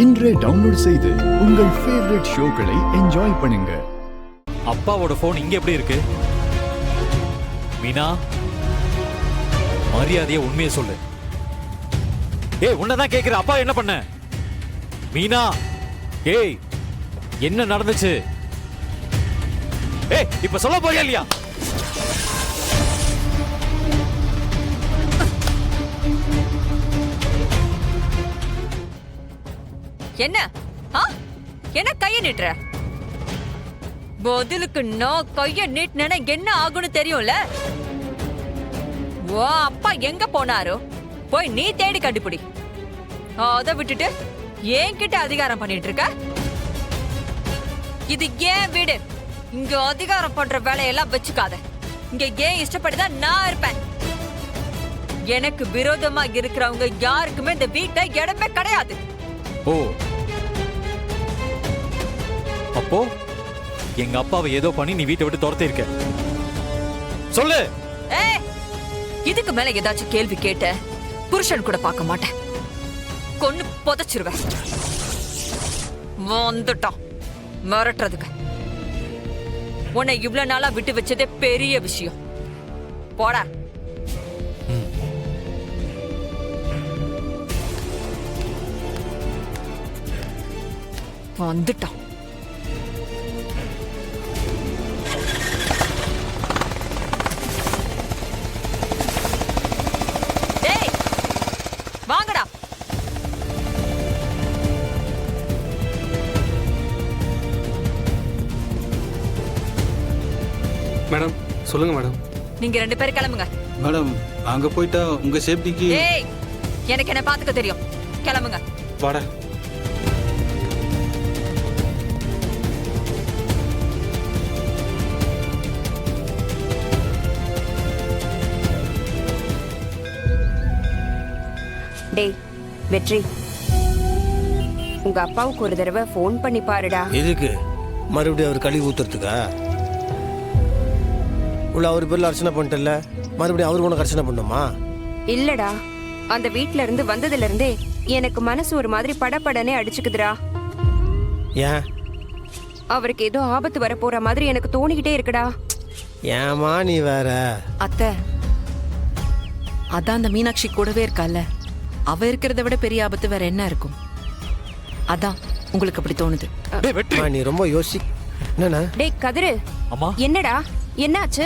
இன்றே டவுன்லோட் செய்து உங்கள் ஃபேவரட் ஷோக்களை என்ஜாய் பண்ணுங்க. அப்பாவோட போன் இங்க எப்படி இருக்கு? மீனா, மரியாதைய உண்மையை சொல்லு. ஏய், உன்னதான் கேக்குற. அப்பா என்ன பண்ண? மீனா, ஏய், என்ன நடந்துச்சு? ஏய், இப்ப சொல்ல போறியா இல்லையா? என்ன என்ன கைய நீட்டுற? பதிலுக்கு நான் கைய நீட்டினா என்ன ஆகும்னு தெரியும்ல. ஓ அப்பா எங்க போனாரோ போய் நீ தேடி கண்டுபிடி. அத விட்டுட்டு என்கிட்ட அதிகாரம் பண்ணிட்டு இருக்க. இது ஏன் வீடு. இங்க அதிகாரம் பண்ற வேலையெல்லாம் வச்சுக்காத. இங்க ஏன் இஷ்டப்பட்டுதான் நான் இருப்பேன். எனக்கு விரோதமா இருக்கிறவங்க யாருக்குமே இந்த வீட்டை இடமே கிடையாது. ஓ, அப்போ எங்க அப்பாவை ஏதோ பண்ணி நீ வீட்டை விட்டு துரத்தி இருக்க. சொல்லு. இதுக்கு மேல ஏதாச்சும் கேள்வி கேட்ட புருஷன் கூட பார்க்க மாட்டேன். கொன்னு புதைச்சிருவேன். வந்துட்டான் மிரட்டுறதுக்கு. உன்னை இவ்வளவு நாளா விட்டு வச்சதே பெரிய விஷயம். போடா. வந்துட்டான். வாங்கடா. மேடம் சொல்லுங்க மேடம். நீங்க 2 பேரும் கிளம்புங்க. மேடம் அங்க போயிட்டா உங்க சேஃப்டிக்கு. ஏய், எனக்கு என்ன பாத்துக்க தெரியும். கிளம்புங்க. வாடா. டேய் வெற்றி, உங்க அப்பாவுக்கு ஒரு தடவை ஃபோன் பண்ணி பாருடா. எதுக்கு? மறுபடியும் அவர் கழுவி ஊத்துறதுக்கா? உள்ள அவர் பேர்ல அர்ச்சனை பண்ணிட்டல, மறுபடியும் அவருக்கு உனக்கு அர்ச்சனை பண்ணுமா? இல்லடா, அந்த வீட்ல இருந்து வந்ததுல இருந்தே எனக்கு மனசு ஒரு மாதிரி படபடனே அடிச்சுக்குதுடா. ஏன்? அவருக்கு ஏதோ ஆபத்து வர போற மாதிரி எனக்கு தோணிக்கிட்டே இருக்குடா. ஏமா நீ வேற? அத்தை, அதான் அந்த மீனாட்சி கூடவே இருக்கால, அவ இருக்கிறத விட பெரிய ஆபத்து வேற என்ன இருக்கும்? அதான் உங்களுக்கு அப்படி தோணுது. டேய் வெற்றி, நீ ரொம்ப யோசி. என்னண்ணா? டேய் கதிரு, அம்மா என்னடா என்னாச்சு?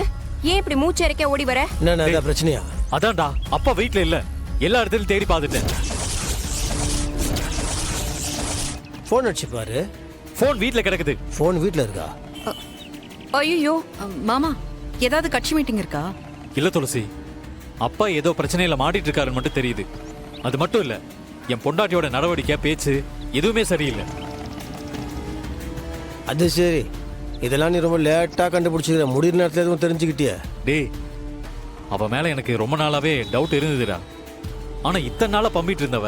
ஏன் இப்படி மூச்சு இறக்க ஓடி வர? என்னண்ணா ஏதாவது பிரச்சனையா? அதான்டா, அப்பா வீட்ல இல்ல. எல்லா இடத்துலயும் தேடி பார்த்துட்டேன். போன் அடிச்சு பாரு. போன் வீட்ல கிடக்குது. போன் வீட்ல இருக்கா? ஐயோ மாமா, ஏதாவது கட்சி மீட்டிங் இருக்கா? இல்ல துளசி, அப்பா ஏதோ பிரச்சனையில மாட்டிட்டு இருக்காருன்னு மட்டும் தெரியுது. அது மட்டும் இல்ல, என் பொண்டாட்டியோட நடவடிக்கை பேச்சு எதுவுமே சரியில்லை. அது சரி, இதெல்லாம் நீ ரொம்ப லேட்டா கண்டுபிடிச்சிக்கிற. முடிகிற நேரத்துல எதுவும் தெரிஞ்சுக்கிட்டிய? டேய், அவ மேல எனக்கு ரொம்ப நாளாவே டவுட் இருந்ததுடா. ஆனா இத்தனை நாளா பம்பிட்டு இருந்தவ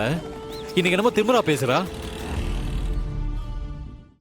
இன்னைக்கு என்னமோ திமிரா பேசுறா.